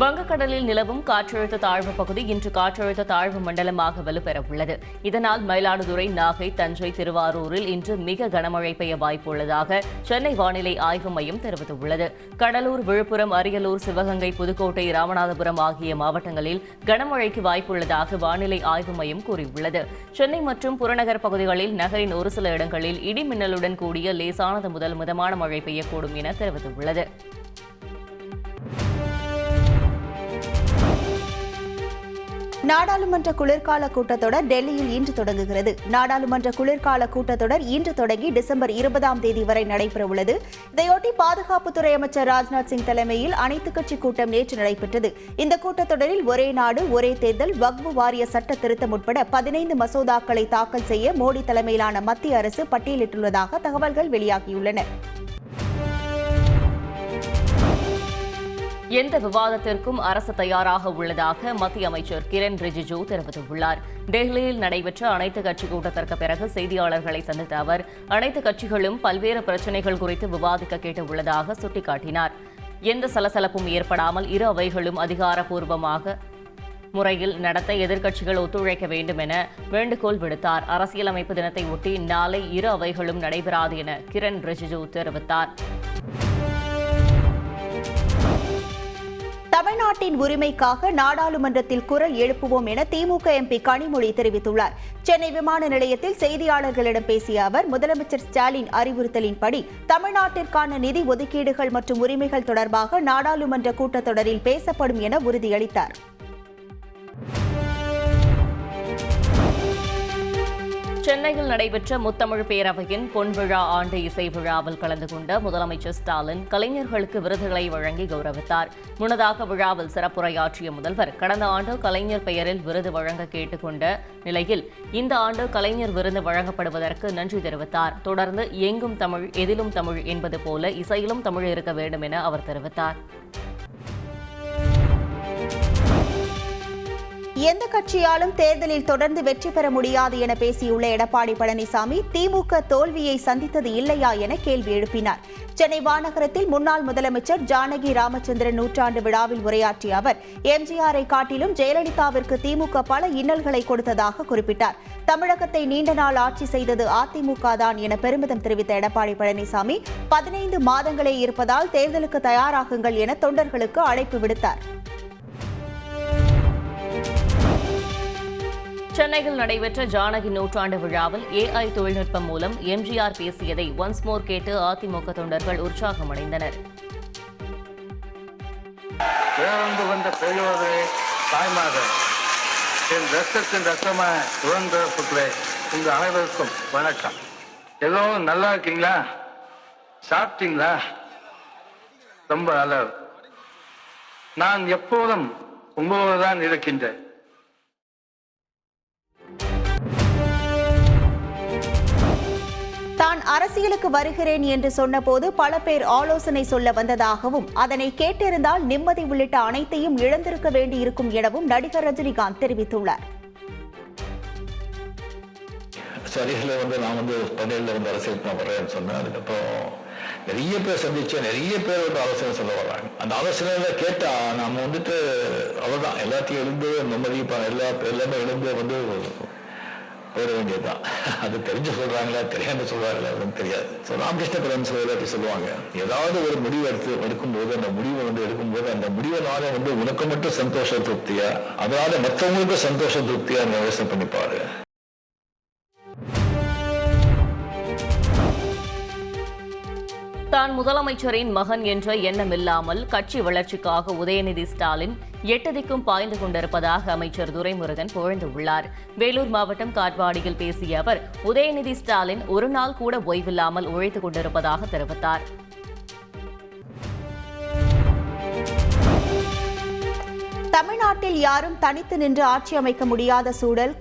வங்கக்கடலில் நிலவும் காற்றழுத்த தாழ்வு பகுதி இன்று காற்றழுத்த தாழ்வு மண்டலமாக வலுப்பெறவுள்ளது. இதனால் மயிலாடுதுறை, நாகை, தஞ்சை, திருவாரூரில் இன்று மிக கனமழை பெய்ய வாய்ப்புள்ளதாக சென்னை வானிலை ஆய்வு மையம் தெரிவித்துள்ளது. கடலூர், விழுப்புரம், அரியலூர், சிவகங்கை, புதுக்கோட்டை, ராமநாதபுரம் ஆகிய மாவட்டங்களில் கனமழைக்கு வாய்ப்புள்ளதாக வானிலை ஆய்வு மையம் கூறியுள்ளது. சென்னை மற்றும் புறநகர் பகுதிகளில் நகரின் ஒரு சில இடங்களில் இடி மின்னலுடன் கூடிய லேசானது முதல் மிதமான மழை பெய்யக்கூடும் என தெரிவித்துள்ளது. நாடாளுமன்ற குளிர்கால கூட்டத்தொடர் டெல்லியில் இன்று தொடங்குகிறது. நாடாளுமன்ற குளிர்கால கூட்டத்தொடர் இன்று தொடங்கி டிசம்பர் 20ஆம் தேதி வரை நடைபெறவுள்ளது. இதையொட்டி பாதுகாப்புத்துறை அமைச்சர் ராஜ்நாத் சிங் தலைமையில் அனைத்துக் கட்சி கூட்டம் நேற்று நடைபெற்றது. இந்த கூட்டத்தொடரில் ஒரே நாடு, ஒரே தேர்தல், வக்ஃபு வாரிய சட்ட திருத்தம் உட்பட 15 மசோதாக்களை தாக்கல் செய்ய மோடி தலைமையிலான மத்திய அரசு பட்டியலிட்டுள்ளதாக தகவல்கள் வெளியாகியுள்ளன. எந்த விவாதத்திற்கும் அரசு தயாராக உள்ளதாக மத்திய அமைச்சர் கிரண் ரிஜிஜூ தெரிவித்துள்ளார். டெல்லியில் நடைபெற்ற அனைத்துக் கட்சி கூட்டத்திற்கு பிறகு செய்தியாளர்களை சந்தித்த அவர் அனைத்துக் கட்சிகளும் பல்வேறு பிரச்சினைகள் குறித்து விவாதிக்க கேட்டுள்ளதாக சுட்டிக்காட்டினார். எந்த சலசலப்பும் ஏற்படாமல் இரு அவைகளும் அதிகாரப்பூர்வமாக முறையில் நடத்த எதிர்க்கட்சிகள் ஒத்துழைக்க வேண்டும் என வேண்டுகோள் விடுத்தார். அரசியலமைப்பு தினத்தை ஒட்டி நாளை இரு அவைகளும் நடைபெறாது என கிரண் ரிஜிஜூ தெரிவித்தார். தமிழ்நாட்டின் உரிமைக்காக நாடாளுமன்றத்தில் குரல் எழுப்புவோம் என திமுக எம்பி கனிமொழி தெரிவித்துள்ளார். சென்னை விமான நிலையத்தில் செய்தியாளர்களிடம் பேசிய அவர், முதலமைச்சர் ஸ்டாலின் அறிவுறுத்தலின்படி தமிழ்நாட்டிற்கான நிதி ஒதுக்கீடுகள் மற்றும் உரிமைகள் தொடர்பாக நாடாளுமன்ற கூட்டத்தொடரில் பேசப்படும் என உறுதியளித்தார். சென்னையில் நடைபெற்ற முத்தமிழ் பேரவையின் பொன்விழா ஆண்டு இசை விழாவில் கலந்து கொண்ட முதலமைச்சர் ஸ்டாலின் கலைஞர்களுக்கு விருதுகளை வழங்கி கௌரவித்தார். முன்னதாக விழாவில் சிறப்புரையாற்றிய முதல்வர், கடந்த ஆண்டு கலைஞர் பெயரில் விருது வழங்க கேட்டுக் கொண்ட நிலையில் இந்த ஆண்டு கலைஞர் விருது வழங்கப்படுவதற்கு நன்றி தெரிவித்தார். தொடர்ந்து எங்கும் தமிழ், எதிலும் தமிழ் என்பது போல இசையிலும் தமிழ் இருக்க வேண்டும் என அவர் தெரிவித்தார். எந்த கட்சியாலும் தேர்தலில் தொடர்ந்து வெற்றி பெற முடியாது என பேசியுள்ள எடப்பாடி பழனிசாமி, திமுக தோல்வியை சந்தித்தது இல்லையா என கேள்வி எழுப்பினார். சென்னை மாநகரத்தில் முன்னாள் முதலமைச்சர் ஜானகி ராமச்சந்திரன் நூற்றாண்டு விழாவில் உரையாற்றிய அவர், எம்ஜிஆரை காட்டிலும் ஜெயலலிதாவிற்கு திமுக பல இன்னல்களை கொடுத்ததாக குறிப்பிட்டார். தமிழகத்தை நீண்ட நாள் ஆட்சி செய்தது அதிமுக தான் என பெருமிதம் தெரிவித்த எடப்பாடி பழனிசாமி, 15 மாதங்களே இருப்பதால் தேர்தலுக்கு தயாராகுங்கள் என தொண்டர்களுக்கு அழைப்பு விடுத்தார். சென்னையில் நடைபெற்ற ஜானகி நூற்றாண்டு விழாவில் AI தொழில்நுட்பம் மூலம் எம்ஜிஆர் பேசியதை ஒன்ஸ் மோர் கேட்டு அதிமுக தொண்டர்கள் உற்சாகமடைந்தனர். பேருந்து வந்த பெரியோரே, தாய்மார்கள், என் ரத்தத்தின் ரத்தமான சுதந்திர புத்திரே, உங்க அனைவருக்கும் வணக்கம். எல்லோரும் நல்லா இருக்கீங்களா? சாப்பிட்டீங்களா? ரொம்ப நல்லது. நான் எப்போதும் உங்களோடு தான் இருக்கின்றேன். தான் அரசியலுக்கு வருகிறேன் என்று சொன்னபோது பல பேர் ஆலோசனை சொல்ல வந்ததாகவும், அதனை கேட்டிருந்தால் நிம்மதி உள்ளிட்ட அனைத்தையும் இழந்திருக்க வேண்டியிருக்கும் எனவும் நடிகர் ரஜினிகாந்த் தெரிவித்துள்ளார். நான் பள்ளியில் அரசியலுக்கு நான் வர்றேன்னு சொன்னேன். அதுக்கப்புறம் நிறைய பேர் சந்திச்சேன், நிறைய பேர் ஆலோசனை சொல்ல வர்றாங்க. அந்த ஆலோசனையில கேட்டா நம்ம அவ்வளவுதான், எல்லாத்தையும் எழுந்து நிம்மதி எல்லாமே எழுந்து போட வேண்டியதுதான். அது தெரிஞ்சு சொல்றாங்களா தெரியாம சொல்றாங்களா அப்படின்னு தெரியாது. ராமகிருஷ்ண பரமஹம்சர் சொல்லுவாங்க, ஏதாவது ஒரு முடிவு எடுக்கும்போது அந்த முடிவை எடுக்கும்போது அந்த முடிவுனால உனக்கு மட்டும் சந்தோஷ திருப்தியா, அதனால மற்றவங்களுக்கு சந்தோஷ திருப்தியா யோசனை பண்ணிப்பாரு. தான் முதலமைச்சரின் மகன் என்ற எண்ணம் இல்லாமல் கட்சி வளர்ச்சிக்காக உதயநிதி ஸ்டாலின் 8 திக்கும் பாய்ந்து கொண்டிருப்பதாக அமைச்சர் துரைமுருகன் புகழ்ந்துள்ளார். வேலூர் மாவட்டம் காட்பாடியில் பேசிய அவர், உதயநிதி ஸ்டாலின் ஒரு நாள் கூட ஓய்வில்லாமல் உழைத்துக் கொண்டிருப்பதாக தெரிவித்தார். தமிழ்நாட்டில் யாரும் தனித்து நின்று ஆட்சி அமைக்க முடியாத சூழல்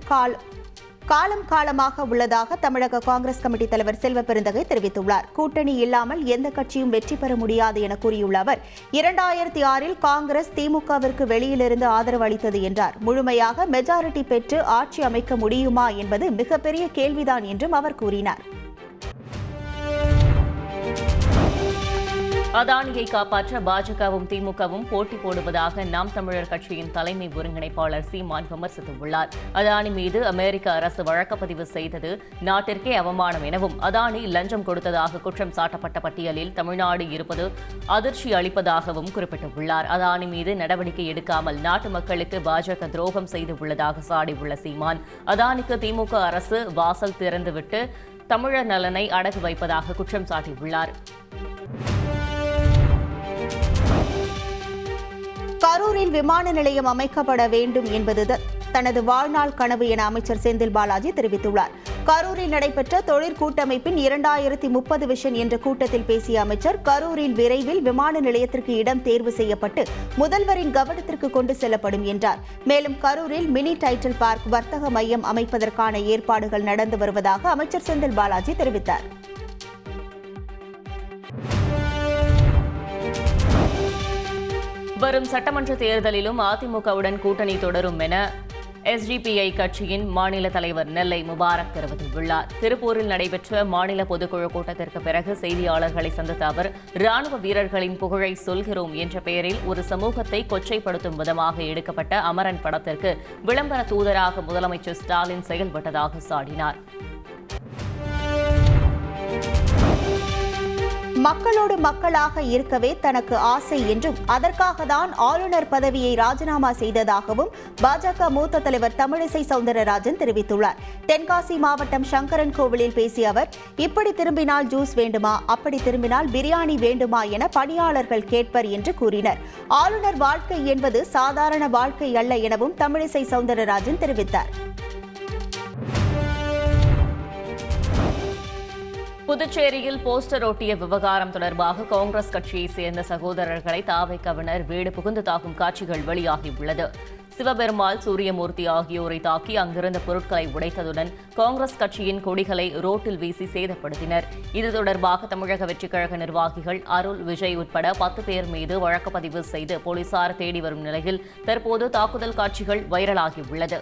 காலம் காலமாக உள்ளதாக தமிழக காங்கிரஸ் கமிட்டி தலைவர் செல்வ பெருந்தகை தெரிவித்துள்ளார். கூட்டணி இல்லாமல் எந்த கட்சியும் வெற்றி பெற முடியாது என கூறியுள்ள அவர், 2006இல் காங்கிரஸ் திமுகவிற்கு வெளியிலிருந்து ஆதரவு அளித்தது என்றார். முழுமையாக மெஜாரிட்டி பெற்று ஆட்சி அமைக்க முடியுமா என்பது மிகப்பெரிய கேள்விதான் என்றும் அவர் கூறினார். அதானியை காப்பாற்ற பாஜகவும் திமுகவும் போட்டி போடுவதாக நாம் தமிழர் கட்சியின் தலைமை ஒருங்கிணைப்பாளர் சீமான் விமர்சித்துள்ளார். அதானி மீது அமெரிக்க அரசு வழக்குப்பதிவு செய்தது நாட்டிற்கே அவமானம் எனவும், அதானி லஞ்சம் கொடுத்ததாக குற்றம் சாட்டப்பட்ட பட்டியலில் தமிழ்நாடு இருப்பது அதிர்ச்சி அளிப்பதாகவும் குறிப்பிட்டுள்ளார். அதானி மீது நடவடிக்கை எடுக்காமல் நாட்டு மக்களுக்கு பாஜக துரோகம் செய்துள்ளதாக சாடியுள்ள சீமான், அதானிக்கு திமுக அரசு வாசல் திறந்துவிட்டு தமிழர் நலனை அடகு வைப்பதாக குற்றம் சாட்டியுள்ளார். கரூரில் விமான நிலையம் அமைக்கப்பட வேண்டும் என்பது தனது வாழ்நாள் கனவு என அமைச்சர் செந்தில் பாலாஜி தெரிவித்துள்ளார். கரூரில் நடைபெற்ற தொழிற்கூட்டமைப்பின் 2030 விஷன் என்ற கூட்டத்தில் பேசிய அமைச்சர், கரூரில் விரைவில் விமான நிலையத்திற்கு இடம் தேர்வு செய்யப்பட்டு முதல்வரின் கவனத்திற்கு கொண்டு செல்லப்படும் என்றார். மேலும் கரூரில் மினி டைட்டில் பார்க் வர்த்தக மையம் அமைப்பதற்கான ஏற்பாடுகள் நடந்து வருவதாக அமைச்சர் செந்தில் பாலாஜி தெரிவித்தார். வரும் சட்டமன்ற தேர்தலிலும் அதிமுகவுடன் கூட்டணி தொடரும் என எஸ்டிபிஐ கட்சியின் மாநில தலைவர் நெல்லை முபாரக் தெரிவித்துள்ளார். திருப்பூரில் நடைபெற்ற மாநில பொதுக்குழு கூட்டத்திற்கு பிறகு செய்தியாளர்களை சந்தித்த அவர், ராணுவ வீரர்களின் புகழை சொல்கிறோம் என்ற பெயரில் ஒரு சமூகத்தை கொச்சைப்படுத்தும் விதமாக எடுக்கப்பட்ட அமரன் படத்திற்கு விளம்பர தூதராக முதலமைச்சர் ஸ்டாலின் செயல்பட்டதாக சாடினார். மக்களோடு மக்களாக இருக்கவே தனக்கு ஆசை என்றும், அதற்காக தான் ஆளுநர் பதவியை ராஜினாமா செய்ததாகவும் பாஜக மூத்த தலைவர் தமிழிசை சவுந்தரராஜன் தெரிவித்துள்ளார். தென்காசி மாவட்டம் சங்கரன் கோவிலில் பேசிய அவர், இப்படி திரும்பினால் ஜூஸ் வேண்டுமா, அப்படி திரும்பினால் பிரியாணி வேண்டுமா என பணியாளர்கள் கேட்பர் என்று கூறினர். ஆளுநர் வாழ்க்கை என்பது சாதாரண வாழ்க்கை அல்ல எனவும் தமிழிசை சவுந்தரராஜன் தெரிவித்தார். புதுச்சேரியில் போஸ்டர் ஒட்டிய விவகாரம் தொடர்பாக காங்கிரஸ் கட்சியைச் சேர்ந்த சகோதரர்களை தாவேக்கவினர் வீடு புகுந்து தாக்கும் காட்சிகள் வெளியாகியுள்ளது. சிவபெருமாள், சூரியமூர்த்தி ஆகியோரை தாக்கி அங்கிருந்த பொருட்களை உடைத்ததுடன் காங்கிரஸ் கட்சியின் கொடிகளை ரோட்டில் வீசி சேதப்படுத்தினர். இது தொடர்பாக தமிழக வெற்றிக் கழக நிர்வாகிகள் அருள், விஜய் உட்பட 10 பேர் மீது வழக்கு பதிவு செய்து போலீசார் தேடி வரும் நிலையில் தற்போது தாக்குதல் காட்சிகள் வைரலாகியுள்ளது.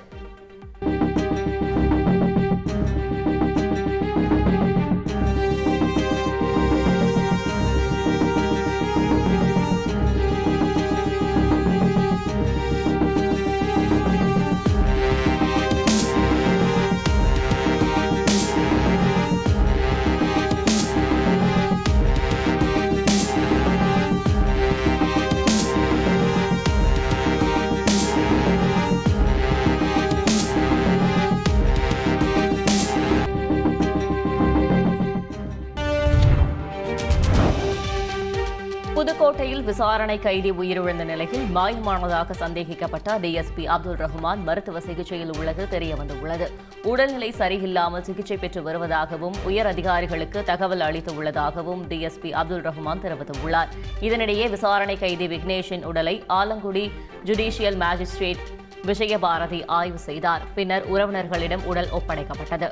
புதுக்கோட்டையில் விசாரணை கைதி உயிரிழந்த நிலையில் மாயமானதாக சந்தேகிக்கப்பட்ட டிஎஸ்பி அப்துல் ரஹ்மான் மருத்துவ சிகிச்சையில் உள்ளது தெரியவந்துள்ளது. உடல்நிலை சரியில்லாமல் சிகிச்சை பெற்று வருவதாகவும் உயர் அதிகாரிகளுக்கு தகவல் அளித்துள்ளதாகவும் டிஎஸ்பி அப்துல் ரஹ்மான் தெரிவித்துள்ளார். இதனிடையே விசாரணை கைதி விக்னேஷின் உடலை ஆலங்குடி ஜுடிஷியல் மேஜிஸ்ட்ரேட் விஜயபாரதி ஆய்வு செய்தார். பின்னர் உறவினர்களிடம் உடல் ஒப்படைக்கப்பட்டது.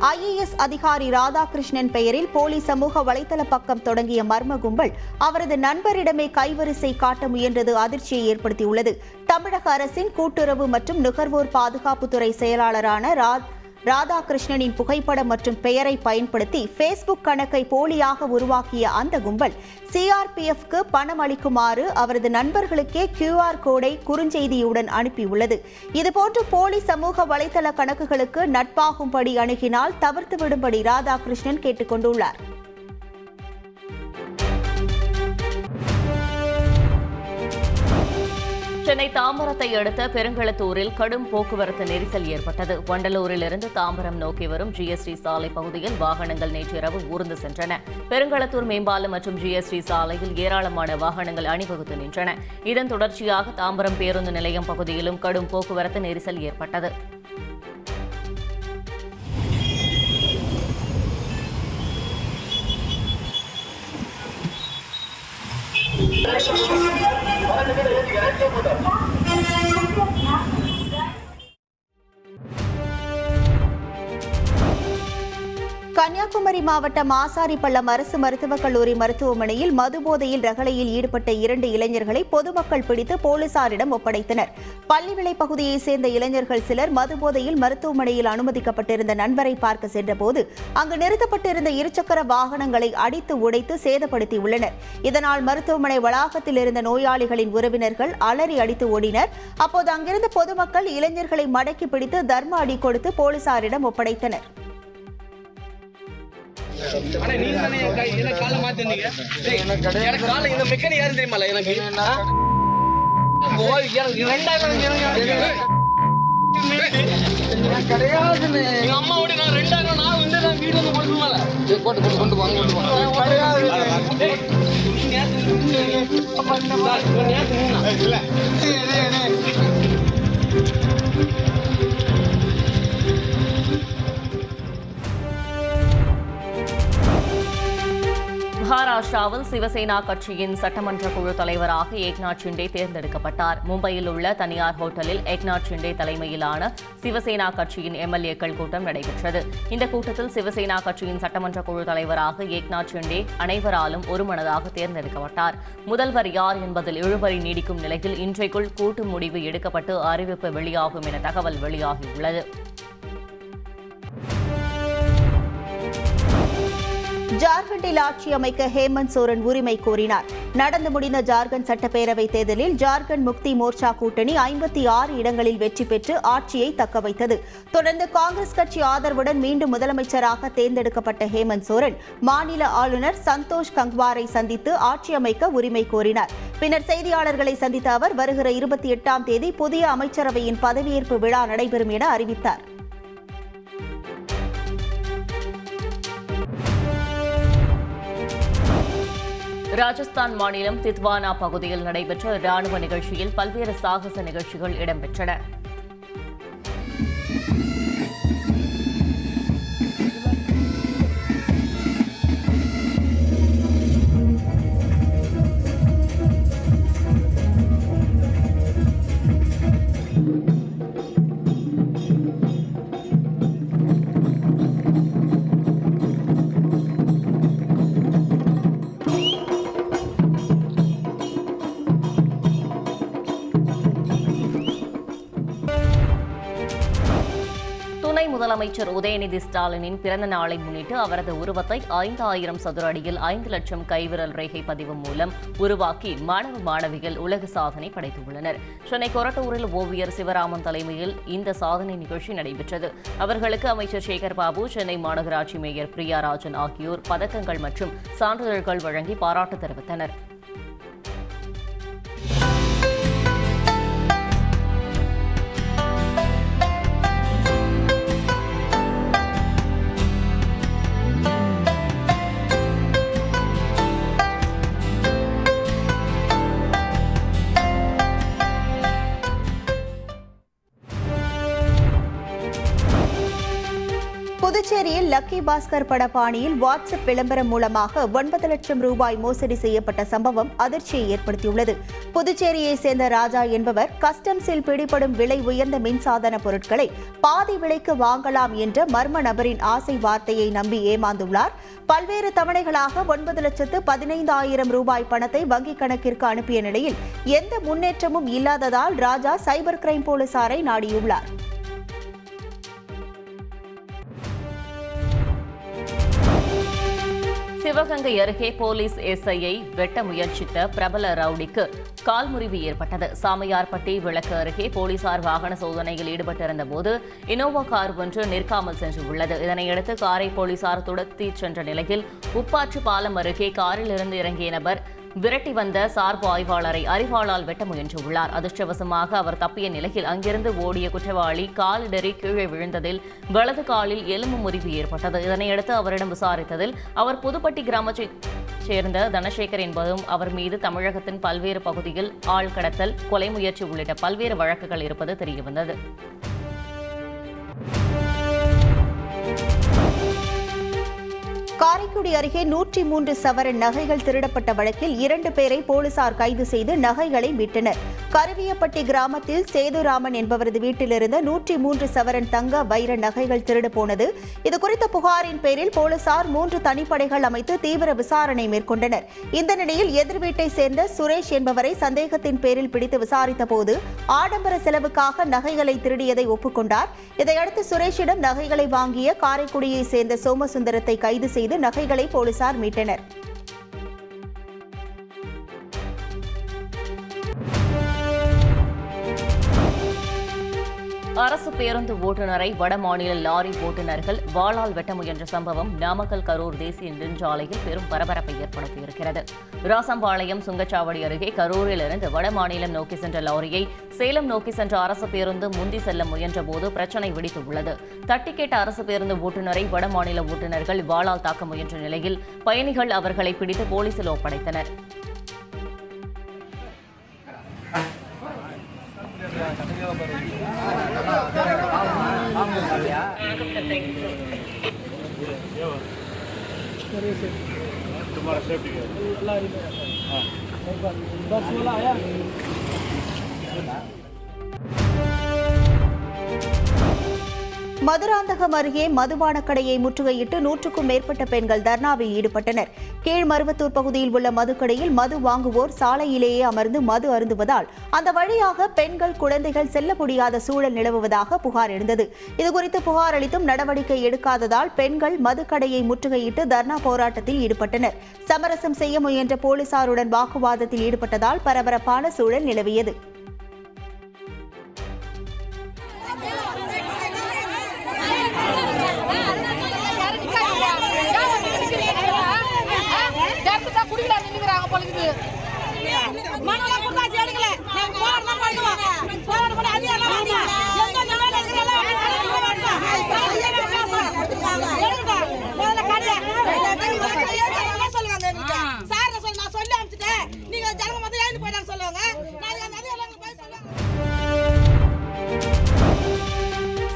ஐஏஎஸ் அதிகாரி ராதாகிருஷ்ணன் பெயரில் போலி சமூக வலைதள பக்கம் தொடங்கிய மர்ம கும்பல் அவரது நண்பரிடமே கைவரிசை காட்ட முயன்றது அதிர்ச்சியை ஏற்படுத்தியுள்ளது. தமிழக அரசின் கூட்டுறவு மற்றும் நுகர்வோர் பாதுகாப்புத்துறை செயலாளரான ராதாகிருஷ்ணனின் புகைப்படம் மற்றும் பெயரை பயன்படுத்தி ஃபேஸ்புக் கணக்கை போலியாக உருவாக்கிய அந்த கும்பல் சிஆர்பிஎஃப்க்கு பணம் அளிக்குமாறு அவரது நண்பர்களுக்கே QR கோடை குறுஞ்செய்தியுடன் அனுப்பியுள்ளது. இதுபோன்று போலி சமூக வலைதள கணக்குகளுக்கு நட்பாகும்படி அணுகினால் தவிர்த்துவிடும்படி ராதாகிருஷ்ணன் கேட்டுக் கொண்டுள்ளார். சென்னை தாம்பரத்தை அடுத்த பெருங்களத்தூரில் கடும் போக்குவரத்து நெரிசல் ஏற்பட்டது. வண்டலூரிலிருந்து தாம்பரம் நோக்கி வரும் GST சாலை பகுதியில் வாகனங்கள் நேற்றிரவு ஊர்ந்து சென்றன. பெருங்களத்தூர் மேம்பாலம் மற்றும் GST சாலையில் ஏராளமான வாகனங்கள் அணிவகுத்து நின்றன. இதன் தொடர்ச்சியாக தாம்பரம் பேருந்து நிலையம் பகுதியிலும் கடும் போக்குவரத்து நெரிசல் ஏற்பட்டது. கன்னியாகுமரி மாவட்டம் ஆசாரிப்பள்ளம் அரசு மருத்துவக் கல்லூரி மருத்துவமனையில் மதுபோதையில் ரகளையில் ஈடுபட்ட 2 இளைஞர்களை பொதுமக்கள் பிடித்து போலீசாரிடம் ஒப்படைத்தனர். பள்ளிவிளை பகுதியைச் சேர்ந்த இளைஞர்கள் சிலர் மதுபோதையில் மருத்துவமனையில் அனுமதிக்கப்பட்டிருந்த நண்பரை பார்க்க சென்றபோது அங்கு நிறுத்தப்பட்டிருந்த இருசக்கர வாகனங்களை அடித்து உடைத்து சேதப்படுத்தியுள்ளனர். இதனால் மருத்துவமனை வளாகத்தில் இருந்த நோயாளிகளின் உறவினர்கள் அலறி அடித்து ஓடினர். அப்போது அங்கிருந்த பொதுமக்கள் இளைஞர்களை மடக்கி பிடித்து தர்ம அடி கொடுத்து போலீசாரிடம் ஒப்படைத்தனர். மகாராஷ்டிராவில் சிவசேனா கட்சியின் சட்டமன்ற குழு தலைவராக ஏக்நாத் ஷிண்டே தேர்ந்தெடுக்கப்பட்டார். மும்பையில் உள்ள தனியார் ஹோட்டலில் ஏக்நாத் ஷிண்டே தலைமையிலான சிவசேனா கட்சியின் எம்எல்ஏக்கள் கூட்டம் நடைபெற்றது. இந்த கூட்டத்தில் சிவசேனா கட்சியின் சட்டமன்ற குழு தலைவராக ஏக்நாத் ஷிண்டே அனைவராலும் ஒருமனதாக தேர்ந்தெடுக்கப்பட்டார். முதல்வர் யார் என்பதில் இழுபறி நீடிக்கும் நிலையில் இன்றைக்குள் கூட்டு முடிவு எடுக்கப்பட்டு அறிவிப்பு வெளியாகும் என தகவல் வெளியாகியுள்ளது. ஜார்க்கண்டில் ஆட்சி அமைக்க ஹேமந்த் சோரன் உரிமை கோரினார். நடந்து முடிந்த ஜார்க்கண்ட் சட்டப்பேரவை தேர்தலில் ஜார்க்கண்ட் முக்தி மோர்ச்சா கூட்டணி 56 இடங்களில் வெற்றி பெற்று ஆட்சியை தக்கவைத்தது. தொடர்ந்து காங்கிரஸ் கட்சி ஆதரவுடன் மீண்டும் முதலமைச்சராக தேர்ந்தெடுக்கப்பட்ட ஹேமந்த் சோரன் மாநில ஆளுநர் சந்தோஷ் கங்வாரை சந்தித்து ஆட்சி அமைக்க உரிமை கோரினார். பின்னர் செய்தியாளர்களை சந்தித்த அவர் வருகிற 28ஆம் தேதி புதிய அமைச்சரவையின் பதவியேற்பு விழா நடைபெறும் என அறிவித்தார். ராஜஸ்தான் மாநிலம் தித்வானா பகுதியில் நடைபெற்ற ராணுவ நிகழ்ச்சியில் பல்வேறு சாகச நிகழ்ச்சிகள் இடம்பெற்றன. முதலமைச்சர் உதயநிதி ஸ்டாலினின் பிறந்த நாளை முன்னிட்டு அவரது உருவத்தை 5000 சதுர அடியில் 5 லட்சம் கைவிரல் ரேகை பதிவு மூலம் உருவாக்கி மாணவ மாணவிகள் உலக சாதனை படைத்துள்ளனர். சென்னை கொரட்டூரில் ஓவியர் சிவராமன் தலைமையில் இந்த சாதனை நிகழ்ச்சி நடைபெற்றது. அவர்களுக்கு அமைச்சர் சேகர் பாபு, சென்னை மாநகராட்சி மேயர் பிரியா ராஜன் ஆகியோர் பதக்கங்கள் மற்றும் சான்றிதழ்கள் வழங்கி பாராட்டு தெரிவித்தனர். புதுச்சேரியில் லக்கி பாஸ்கர் பட பாணியில் வாட்ஸ்அப் விளம்பரம் மூலமாக 9 லட்சம் ரூபாய் மோசடி செய்யப்பட்ட சம்பவம் அதிர்ச்சியை ஏற்படுத்தியுள்ளது. புதுச்சேரியை சேர்ந்த ராஜா என்பவர் கஸ்டம்ஸில் பிடிபடும் விலை உயர்ந்த மின்சாதன பொருட்களை பாதி விலைக்கு வாங்கலாம் என்ற மர்ம நபரின் ஆசை வார்த்தையை நம்பி ஏமாந்துள்ளார். பல்வேறு தவணைகளாக 9,15,000 ரூபாய் பணத்தை வங்கிக் கணக்கிற்கு அனுப்பிய நிலையில் எந்த முன்னேற்றமும் இல்லாததால் ராஜா சைபர் கிரைம் போலீசாரை நாடியுள்ளார். சிவகங்கை அருகே போலீஸ் எஸ்ஐயை வெட்ட முயற்சித்த பிரபல ரவுடிக்கு கால்முறிவு ஏற்பட்டது. சாமியார்பட்டி விளக்கு அருகே போலீசார் வாகன சோதனையில் ஈடுபட்டிருந்த போது இனோவா கார் ஒன்று நிற்காமல் சென்றுள்ளது. இதனையடுத்து காரை போலீசார் துரத்தி சென்ற நிலையில் உப்பாற்று பாலம் அருகே காரில் இருந்து இறங்கிய நபர் விரட்டி வந்த சார்பு ஆய்வாளரை அரிவாளால் வெட்ட முயன்றுள்ளார். அதிர்ஷ்டவசமாக அவர் தப்பிய நிலையில் அங்கிருந்து ஓடிய குற்றவாளி காலிடறி கீழே விழுந்ததில் வலது காலில் எலும்பு முறிவு ஏற்பட்டது. இதனையடுத்து அவரிடம் விசாரித்ததில் அவர் புதுப்பட்டி கிராமத்தைச் சேர்ந்த தனசேகர் என்பதும் அவர் மீது தமிழகத்தின் பல்வேறு பகுதியில் ஆள் கடத்தல், கொலை முயற்சி உள்ளிட்ட பல்வேறு வழக்குகள் இருப்பது தெரியவந்தது. காரைக்குடி அருகே 103 சவரன் நகைகள் திருடப்பட்ட வழக்கில் 2 பேரை போலீசார் கைது செய்து நகைகளை மீட்டனர். கருவியப்பட்டி கிராமத்தில் சேதுராமன் என்பவரது வீட்டிலிருந்து 103 சவரன் தங்க வைர நகைகள் திருடு போனது. இதுகுறித்த புகாரின் பேரில் போலீசார் 3 தனிப்படைகள் அமைத்து தீவிர விசாரணை மேற்கொண்டனர். இந்த நிலையில் எதிர் வீட்டை சேர்ந்த சுரேஷ் என்பவரை சந்தேகத்தின் பேரில் பிடித்து விசாரித்த போது ஆடம்பர செலவுக்காக நகைகளை திருடியதை ஒப்புக்கொண்டார். இதையடுத்து சுரேஷிடம் நகைகளை வாங்கிய காரைக்குடியை சேர்ந்த சோமசுந்தரத்தை கைது செய்து நகைகளை போலீசார் மீட்டனர். அரசு பேருந்து ஓட்டுநரை வடமாநில லாரி ஓட்டுநர்கள் வாளால் வெட்ட முயன்ற சம்பவம் நாமக்கல் கரூர் தேசிய நெடுஞ்சாலையில் பெரும் பரபரப்பை ஏற்படுத்தியிருக்கிறது. ராசம்பாளையம் சுங்கச்சாவடி அருகே கரூரிலிருந்து வடமாநிலம் நோக்கி சென்ற லாரியை சேலம் நோக்கி சென்ற அரசு பேருந்து முந்தி செல்ல முயன்றபோது பிரச்சினை வெடித்துள்ளது. தட்டி கேட்ட அரசு பேருந்து ஓட்டுநரை வடமாநில ஓட்டுநர்கள் வாளால் தாக்க முயன்ற நிலையில் பயணிகள் அவர்களை பிடித்து போலீசில் ஒப்படைத்தனர். மதுராந்தகம் அருகே மதுபான கடையை முற்றுகையிட்டு 100க்கும் மேற்பட்ட பெண்கள் தர்ணாவில் ஈடுபட்டனர். கீழ்மருவத்தூர் பகுதியில் உள்ள மதுக்கடையில் மது வாங்குவோர் சாலையிலேயே அமர்ந்து மது அருந்துவதால் அந்த வழியாக பெண்கள் குழந்தைகள் செல்ல முடியாத சூழல் நிலவுவதாக புகார் எழுந்தது. இதுகுறித்து புகார் அளித்தும் நடவடிக்கை எடுக்காததால் பெண்கள் மதுக்கடையை முற்றுகையிட்டு தர்ணா போராட்டத்தில் ஈடுபட்டனர். சமரசம் செய்ய முயன்ற போலீசாருடன் வாக்குவாதத்தில் ஈடுபட்டதால் பரபரப்பான சூழல் நிலவியது.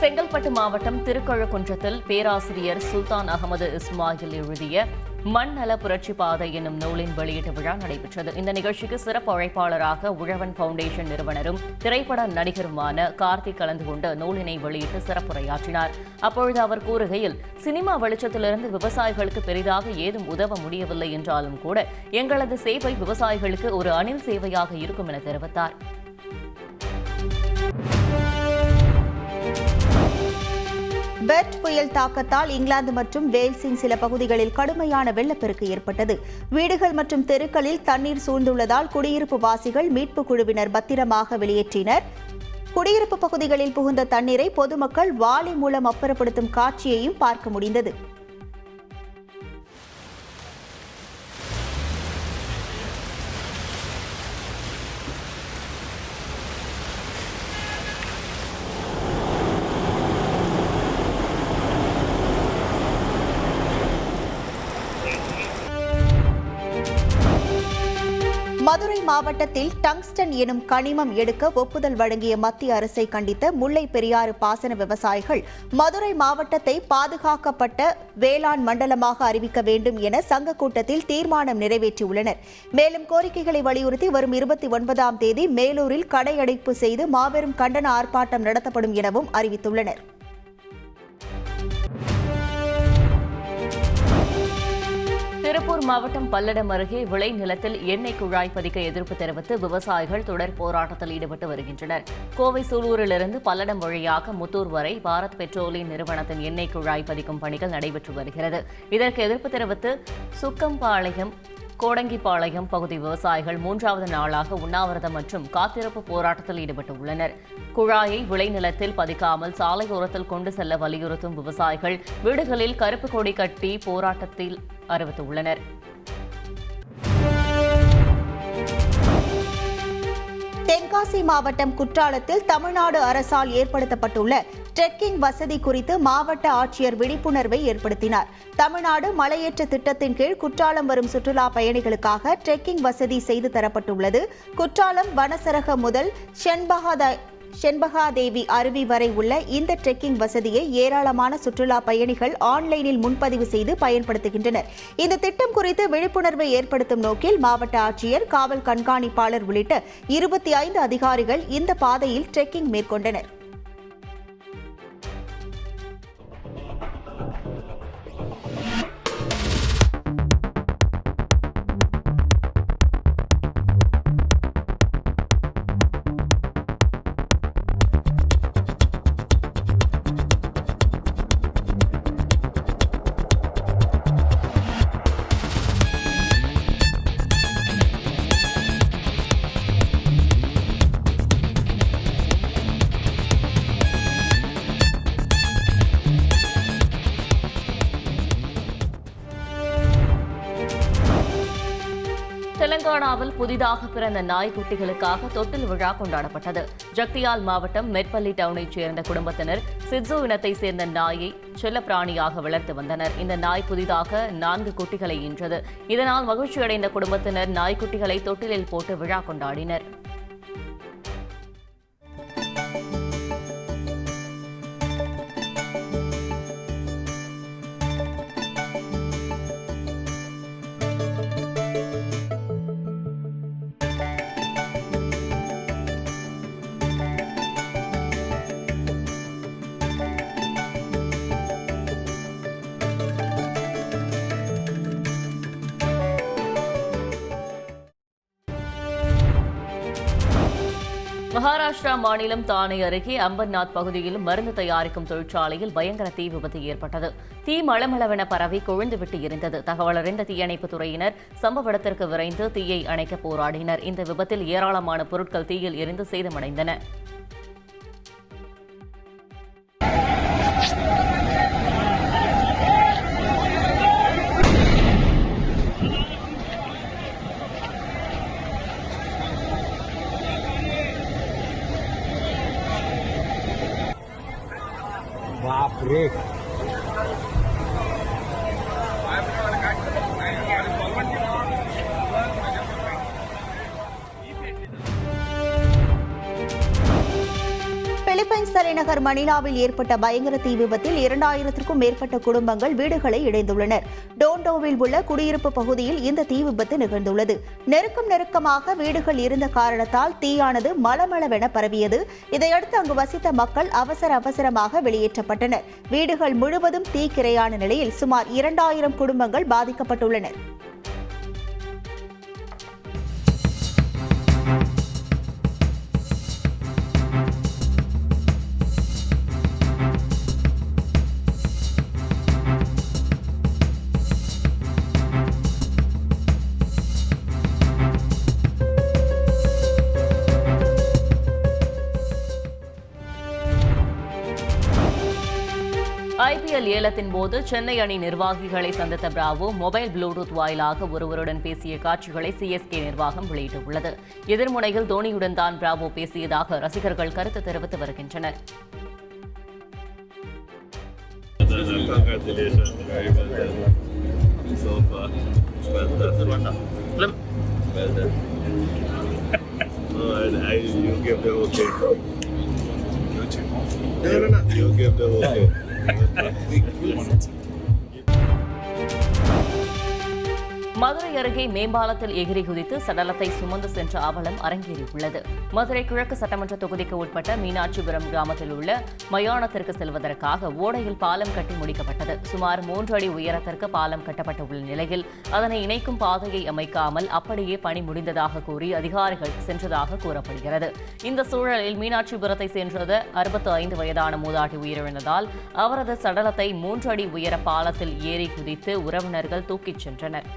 செங்கல்பட்டு மாவட்டம் திருக்கழுக்குன்றத்தில் பேராசிரியர் சுல்தான் அகமது இஸ்மாயில் எழுதிய மண்நல புரட்சி பாதை என்னும் நூலின் வெளியீட்டு விழா நடைபெற்றது. இந்த நிகழ்ச்சிக்கு சிறப்பு அழைப்பாளராக உழவன் பவுண்டேஷன் நிறுவனரும் திரைப்பட நடிகருமான கார்த்திக் கலந்து கொண்டு நூலினை வெளியிட்டு சிறப்புரையாற்றினார். அப்பொழுது அவர் கூறுகையில், சினிமா வெளிச்சத்திலிருந்து விவசாயிகளுக்கு பெரிதாக ஏதும் உதவ முடியவில்லை என்றாலும் கூட எங்களது சேவை விவசாயிகளுக்கு ஒரு அணில் சேவையாக இருக்கும் என தெரிவித்தார். பெர்ட் புயல் தாக்கத்தால் இங்கிலாந்து மற்றும் வேல்ஸின் சில பகுதிகளில் கடுமையான வெள்ளப்பெருக்கு ஏற்பட்டது. வீடுகள் மற்றும் தெருக்களில் தண்ணீர் சூழ்ந்துள்ளதால் குடியிருப்பு வாசிகள் மீட்பு குழுவினர் பத்திரமாக வெளியேற்றினர். குடியிருப்பு பகுதிகளில் புகுந்த தண்ணீரை பொதுமக்கள் வாளி மூலம் அப்புறப்படுத்தும் காட்சியையும் பார்க்க முடிந்தது. மதுரை மாவட்டத்தில் டங்ஸ்டன் எனும் கனிமம் எடுக்க ஒப்புதல் வழங்கிய மத்திய அரசை கண்டித்த முல்லை பெரியாறு பாசன விவசாயிகள் மதுரை மாவட்டத்தை பாதுகாக்கப்பட்ட வேளாண் மண்டலமாக அறிவிக்க வேண்டும் என சங்க கூட்டத்தில் தீர்மானம் நிறைவேற்றியுள்ளனர். மேலும் கோரிக்கைகளை வலியுறுத்தி வரும் 29ஆம் தேதி மேலூரில் கடையடைப்பு செய்து மாபெரும் கண்டன ஆர்ப்பாட்டம் நடத்தப்படும் எனவும் அறிவித்துள்ளனர். திருப்பூர் மாவட்டம் பல்லடம் அருகே விளை நிலத்தில் எண்ணெய் குழாய் பதிக்க எதிர்ப்பு தெரிவித்து விவசாயிகள் தொடர் போராட்டத்தில் ஈடுபட்டு வருகின்றனர். கோவை சூலூரிலிருந்து பல்லடம் வழியாக முத்தூர் வரை பாரத் பெட்ரோலியம் நிறுவனத்தின் எண்ணெய் குழாய் பதிக்கும் பணிகள் நடைபெற்று வருகிறது. இதற்கு எதிர்ப்பு தெரிவித்து சுக்கம்பாளையம், கோடங்கிப்பாளையம் பகுதி விவசாயிகள் 3வது நாளாக உண்ணாவிரதம் மற்றும் காத்திருப்பு போராட்டத்தில் ஈடுபட்டுள்ளனர். குழாயை விளைநிலத்தில் பதிக்காமல் சாலையோரத்தில் கொண்டு செல்ல வலியுறுத்தும் விவசாயிகள் வீடுகளில் கருப்பு கொடி கட்டி போராட்டத்தில் அறிவித்துள்ளனர். தென்காசி மாவட்டம் குற்றாலத்தில் தமிழ்நாடு அரசால் ஏற்படுத்தப்பட்டுள்ள ட்ரெக்கிங் வசதி குறித்து மாவட்ட ஆட்சியர் விழிப்புணர்வை ஏற்படுத்தினார். தமிழ்நாடு மலையேற்ற திட்டத்தின் கீழ் குற்றாலம் வரும் சுற்றுலா பயணிகளுக்காக ட்ரெக்கிங் வசதி செய்து தரப்பட்டுள்ளது. குற்றாலம் வனசரகம் முதல் செண்பகாதேவி அருவி வரை உள்ள இந்த ட்ரெக்கிங் வசதியை ஏராளமான சுற்றுலா பயணிகள் ஆன்லைனில் முன்பதிவு செய்து பயன்படுத்துகின்றனர். இந்த திட்டம் குறித்து விழிப்புணர்வை ஏற்படுத்தும் நோக்கில் மாவட்ட ஆட்சியர், காவல் கண்காணிப்பாளர் உள்ளிட்ட 25 அதிகாரிகள் இந்த பாதையில் ட்ரெக்கிங் மேற்கொண்டனர். தெலங்கானாவில் புதிதாக பிறந்த நாய்க்குட்டிகளுக்காக தொட்டில் விழா கொண்டாடப்பட்டது. ஜக்தியால் மாவட்டம் மெட்பள்ளி டவுனைச் சேர்ந்த குடும்பத்தினர் சிட்சு இனத்தை சேர்ந்த நாயை செல்லப்பிராணியாக வளர்த்து வந்தனர். இந்த நாய் புதிதாக 4 குட்டிகளை ஈன்றது. இதனால் மகிழ்ச்சியடைந்த குடும்பத்தினர் நாய்க்குட்டிகளை தொட்டிலில் போட்டு விழா கொண்டாடினர். மகாராஷ்டிரா மாநிலம் தானே அருகே அம்பர்நாத் பகுதியில் மருந்து தயாரிக்கும் தொழிற்சாலையில் பயங்கர தீ விபத்து ஏற்பட்டது. தீ மளமளவென பரவி கொழுந்துவிட்டு எரிந்தது. தகவலறிந்த தீயணைப்புத் துறையினர் சம்பவ இடத்திற்கு விரைந்து தீயை அணைக்க போராடினர். இந்த விபத்தில் ஏராளமான பொருட்கள் தீயில் எரிந்து சேதமடைந்தன. बापरे பிலிப்பைன்ஸ் தலைநகர் மணிலாவில் ஏற்பட்ட பயங்கர தீ விபத்தில் 2000க்கும் மேற்பட்ட குடும்பங்கள் வீடுகளை இழந்துள்ளனர். டோண்டோவில் உள்ள குடியிருப்பு பகுதியில் இந்த தீ விபத்து நிகழ்ந்துள்ளது. நெருக்கமாக வீடுகள் இருந்த காரணத்தால் தீயானது மளமளவென பரவியது. இதையடுத்து அங்கு வசித்த மக்கள் அவசரமாக வெளியேற்றப்பட்டனர். வீடுகள் முழுவதும் தீக்கிரையான நிலையில் சுமார் 2000 குடும்பங்கள் பாதிக்கப்பட்டுள்ளனர். IPL ஏலத்தின் போது சென்னை அணி நிர்வாகிகளை சந்தித்த பிராவோ மொபைல் ப்ளூடூத் வாயிலாக ஒருவருடன் பேசிய காட்சிகளை CSK நிர்வாகம் வெளியிட்டுள்ளது. எதிர்முனையில் தோனியுடன் தான் பிராவோ பேசியதாக ரசிகர்கள் கருத்து தெரிவித்து வருகின்றனர். மதுரை அருகே மேம்பாலத்தில் எகிரி குதித்து சடலத்தை சுமந்து சென்ற அவலம் அரங்கேறியுள்ளது. மதுரை கிழக்கு சட்டமன்ற தொகுதிக்கு உட்பட்ட மீனாட்சிபுரம் கிராமத்தில் உள்ள மயானத்திற்கு செல்வதற்காக ஓடையில் பாலம் கட்டி முடிக்கப்பட்டது. சுமார் 3 அடி உயரத்திற்கு பாலம் கட்டப்பட்டுள்ள நிலையில் அதனை இணைக்கும் பாதையை அமைக்காமல் அப்படியே பணி முடிந்ததாக கூறி அதிகாரிகள் சென்றதாக கூறப்படுகிறது. இந்த சூழலில் மீனாட்சிபுரத்தை சென்றது 65 வயதான மூதாட்டி உயிரிழந்ததால் அவரது சடலத்தை 3 அடி உயர பாலத்தில் ஏறி குதித்து உறவினர்கள் தூக்கிச் சென்றனர்.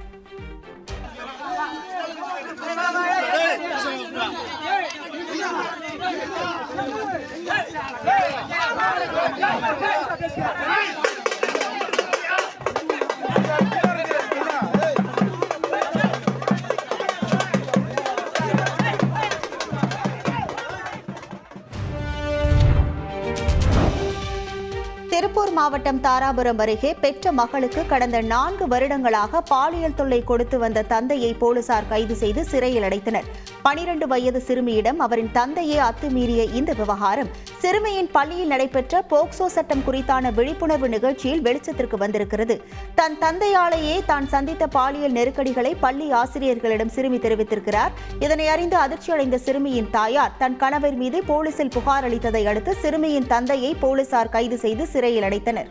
திருப்பூர் மாவட்டம் தாராபுரம் அருகே பெற்ற மகளுக்கு கடந்த 4 வருடங்களாக பாலியல் தொல்லை கொடுத்து வந்த தந்தையை போலீசார் கைது செய்து சிறையில் அடைத்தனர். 12 வயது சிறுமியிடம் அவரின் தந்தையே அத்துமீறிய இந்த விவகாரம் சிறுமியின் பள்ளியில் நடைபெற்ற போக்சோ சட்டம் குறித்தான விழிப்புணர்வு நிகழ்ச்சியில் வெளிச்சத்திற்கு வந்திருக்கிறது. தன் தந்தையாலேயே தான் சந்தித்த பாலியல் நெருக்கடிகளை பள்ளி ஆசிரியர்களிடம் சிறுமி தெரிவித்திருக்கிறார். இதனை அறிந்து அதிர்ச்சியடைந்த சிறுமியின் தாயார் தன் கணவர் மீது போலீசில் புகார் அளித்ததை அடுத்து சிறுமியின் தந்தையை போலீசார் கைது செய்து சிறையில் அடைத்தனர்.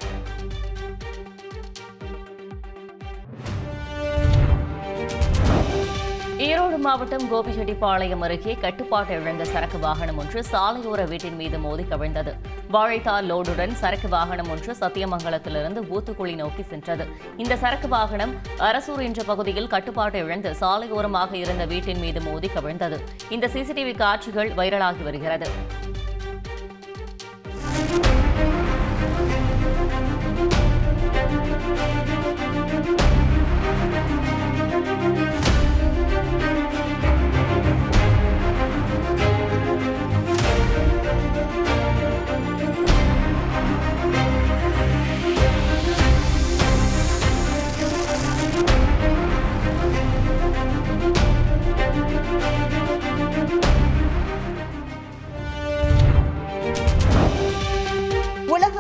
ஈரோடு மாவட்டம் கோபிச்செட்டிப்பாளையம் அருகே கட்டுப்பாட்டை இழந்த சரக்கு வாகனம் ஒன்று சாலையோர வீட்டின் மீது மோதி கவிழ்ந்தது. வாழைத்தார் லோடுடன் சரக்கு வாகனம் ஒன்று சத்தியமங்கலத்திலிருந்து ஊத்துக்குழி நோக்கி சென்றது. இந்த சரக்கு வாகனம் அரசூர் என்ற பகுதியில் கட்டுப்பாட்டை இழந்து சாலையோரமாக இருந்த வீட்டின் மீது மோதி கவிழ்ந்தது. இந்த சிசிடிவி காட்சிகள் வைரலாகி வருகிறது.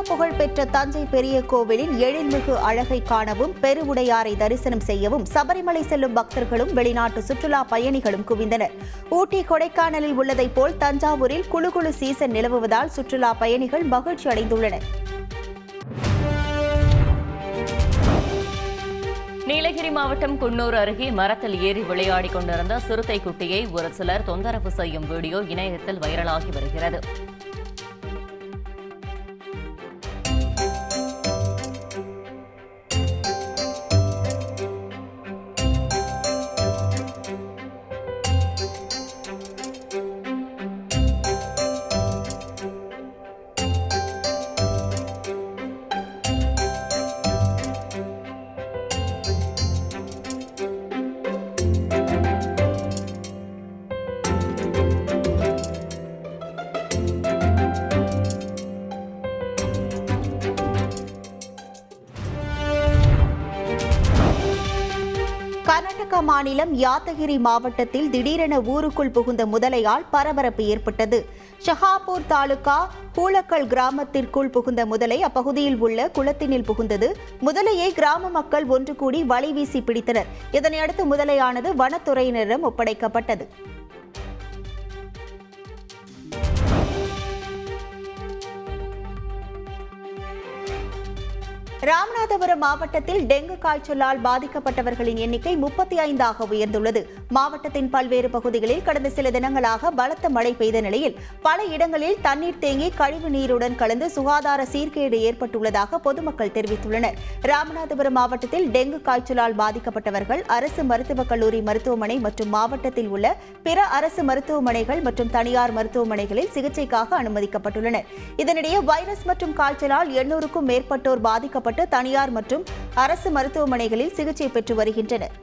புகழ்பெற்ற தஞ்சை பெரிய கோவிலின் எழில்மிகு அழகை காணவும் பெருவுடையாரை தரிசனம் செய்யவும் சபரிமலை செல்லும் பக்தர்களும் வெளிநாட்டு சுற்றுலா பயணிகளும் குவிந்தனர். ஊட்டி கொடைக்கானலில் உள்ளதைப் போல் தஞ்சாவூரில் குளுகுளு சீசன் நிலவுவதால் சுற்றுலா பயணிகள் மகிழ்ச்சி அடைந்துள்ளனர். நீலகிரி மாவட்டம் குன்னூர் அருகே மரத்தில் ஏறி விளையாடிக் கொண்டிருந்த சிறுத்தை குட்டியை ஒரு சிலர் தொந்தரவு செய்யும் வீடியோ இணையத்தில் வைரலாகி வருகிறது. கர்நாடக மாநிலம் யாதகிரி மாவட்டத்தில் திடீரென ஊருக்குள் புகுந்த முதலையால் பரபரப்பு ஏற்பட்டது. ஷஹாப்பூர் தாலுகா கூலக்கல் கிராமத்திற்குள் புகுந்த முதலை அப்பகுதியில் உள்ள குளத்தினில் புகுந்தது. முதலையை கிராம மக்கள் ஒன்று கூடி வலை வீசி பிடித்தனர். இதனையடுத்து முதலையானது வனத்துறையினரிடம் ஒப்படைக்கப்பட்டது. ராமநாதபுரம் மாவட்டத்தில் டெங்கு காய்ச்சலால் பாதிக்கப்பட்டவர்களின் எண்ணிக்கை 35ஆக உயர்ந்துள்ளது. மாவட்டத்தின் பல்வேறு பகுதிகளில் கடந்த சில தினங்களாக பலத்த மழை பெய்த நிலையில் பல இடங்களில் தண்ணீர் தேங்கி கழிவு நீருடன் கலந்து சுகாதார சீர்கேடு ஏற்பட்டுள்ளதாக பொதுமக்கள் தெரிவித்துள்ளனர். ராமநாதபுரம் மாவட்டத்தில் டெங்கு காய்ச்சலால் பாதிக்கப்பட்டவர்கள் அரசு மருத்துவக் கல்லூரி மருத்துவமனை மற்றும் மாவட்டத்தில் உள்ள பிற அரசு மருத்துவமனைகள் மற்றும் தனியார் மருத்துவமனைகளில் சிகிச்சைக்காக அனுமதிக்கப்பட்டுள்ளனர். இதனிடையே வைரஸ் மற்றும் காய்ச்சலால் 800க்கும் மேற்பட்டோர் பாதிக்கப்பட்டு தனியார் மற்றும் அரசு மருத்துவமனைகளில் சிகிச்சை பெற்று வருகின்றனர்.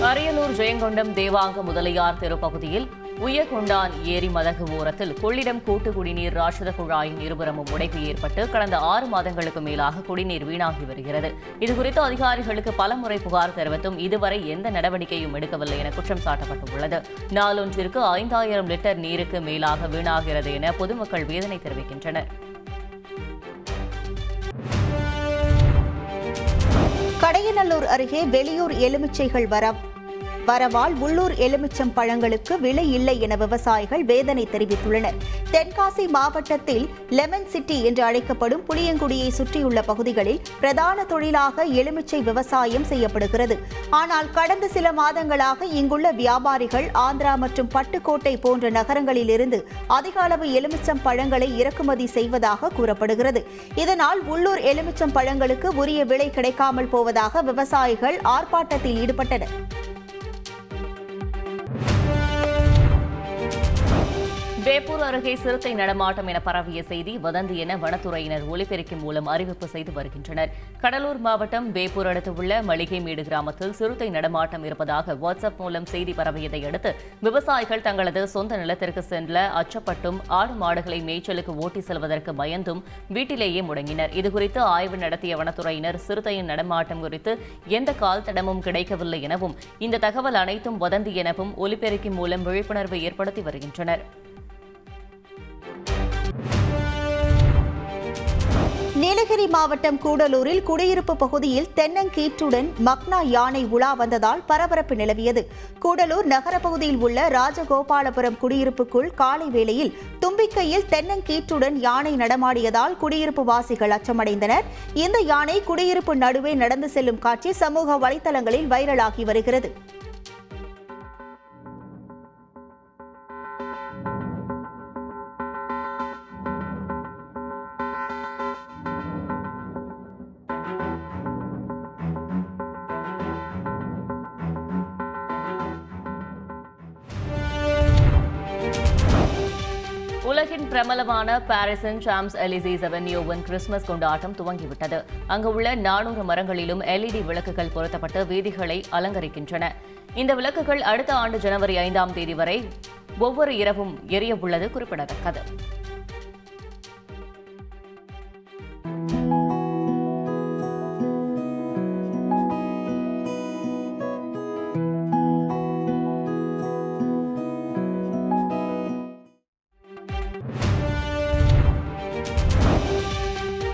அரியலூர் ஜெயங்கொண்டம் தேவாங்க முதலியார் தெரு பகுதியில் உயர்கொண்டான் ஏரி மதகு ஓரத்தில் கொள்ளிடம் கூட்டு குடிநீர் ராட்சத குழாயின் இருபுறமும் உடைப்பு ஏற்பட்டு கடந்த 6 மாதங்களுக்கு மேலாக குடிநீர் வீணாகி வருகிறது. இதுகுறித்து அதிகாரிகளுக்கு பலமுறை புகார் தெரிவித்தும் இதுவரை எந்த நடவடிக்கையும் எடுக்கவில்லை என குற்றம் சாட்டப்பட்டுள்ளது. நாளொன்றிற்கு 5000 லிட்டர் நீருக்கு மேலாக வீணாகிறது என பொதுமக்கள் வேதனை தெரிவிக்கின்றனர். கடையநல்லூர் அருகே வெளியூர் எலுமிச்சைகள் வரவால் உள்ளூர் எலுமிச்சம் பழங்களுக்கு விலை இல்லை என விவசாயிகள் வேதனை தெரிவித்துள்ளனர். தென்காசி மாவட்டத்தில் லெமன் சிட்டி என்று அழைக்கப்படும் புளியங்குடியை சுற்றியுள்ள பகுதிகளில் பிரதான தொழிலாக எலுமிச்சை விவசாயம் செய்யப்படுகிறது. ஆனால் கடந்த சில மாதங்களாக இங்குள்ள வியாபாரிகள் ஆந்திரா மற்றும் பட்டுக்கோட்டை போன்ற நகரங்களில் இருந்து அதிக அளவு எலுமிச்சம் பழங்களை இறக்குமதி செய்வதாக கூறப்படுகிறது. இதனால் உள்ளூர் எலுமிச்சம் பழங்களுக்கு உரிய விலை கிடைக்காமல் போவதாக விவசாயிகள் ஆர்ப்பாட்டத்தில் ஈடுபட்டனர். வேப்பூர் அருகே சிறுத்தை நடமாட்டம் என பரவிய செய்தி வதந்தி என வனத்துறையினர் ஒலிபெருக்கி மூலம் அறிவிப்பு செய்து வருகின்றனர். கடலூர் மாவட்டம் வேப்பூர் அடுத்துள்ள மளிகைமேடு கிராமத்தில் சிறுத்தை நடமாட்டம் இருப்பதாக வாட்ஸ்அப் மூலம் செய்தி பரவியதை அடுத்து விவசாயிகள் தங்களது சொந்த நிலத்திற்கு சென்ற அச்சப்பட்டும் ஆடு மாடுகளை மேய்ச்சலுக்கு ஓட்டி செல்வதற்கு பயந்தும் வீட்டிலேயே முடங்கினர். இதுகுறித்து ஆய்வு நடத்திய வனத்துறையினர் சிறுத்தையின் நடமாட்டம் குறித்து எந்த கால் தடமும் கிடைக்கவில்லை எனவும் இந்த தகவல் அனைத்தும் வதந்தி எனவும் ஒலிபெருக்கி மூலம் விழிப்புணர்வு ஏற்படுத்தி வருகின்றனர். நீலகிரி மாவட்டம் கூடலூரில் குடியிருப்பு பகுதியில் தென்னங்கீற்றுடன் மக்னா யானை உலா வந்ததால் பரபரப்பு நிலவியது. கூடலூர் நகர பகுதியில் உள்ள ராஜகோபாலபுரம் குடியிருப்புக்குள் காலை வேளையில் தும்பிக்கையில் தென்னங்கீற்றுடன் யானை நடமாடியதால் குடியிருப்பு வாசிகள் அச்சமடைந்தனர். இந்த யானை குடியிருப்பு நடுவே நடந்து செல்லும் காட்சி சமூக வலைதளங்களில் வைரலாகி வருகிறது. உலகின் பிரபலமான பாரிஸின் சாம்ஸ் எலிசீஸ் அவென்யூவின் கிறிஸ்துமஸ் கொண்டாட்டம் துவங்கிவிட்டது. அங்கு உள்ள 400 மரங்களிலும் LED விளக்குகள் பொருத்தப்பட்டு வீதிகளை அலங்கரிக்கின்றன. இந்த விளக்குகள் அடுத்த ஆண்டு ஜனவரி 5ஆம் தேதி வரை ஒவ்வொரு இரவும் எரிய உள்ளது குறிப்பிடத்தக்கது.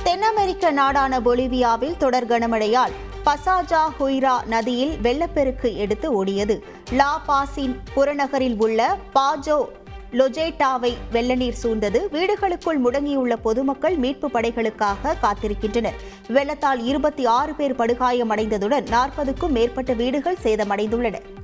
தென் அமெரிக்க நாடான பொலிவியாவில் தொடர் கனமழையால் பசாஜா ஹுய்ரா நதியில் வெள்ளப்பெருக்கு எடுத்து ஓடியது. லா பாஸின் புறநகரில் உள்ள பாஜோ லொஜேட்டாவை வெள்ளநீர் சூழ்ந்தது. வீடுகளுக்குள் முடங்கியுள்ள பொதுமக்கள் மீட்பு படைகளுக்காக காத்திருக்கின்றனர். வெள்ளத்தால் 26 பேர் படுகாயமடைந்ததுடன் 40க்கும் மேற்பட்ட வீடுகள் சேதமடைந்துள்ளன.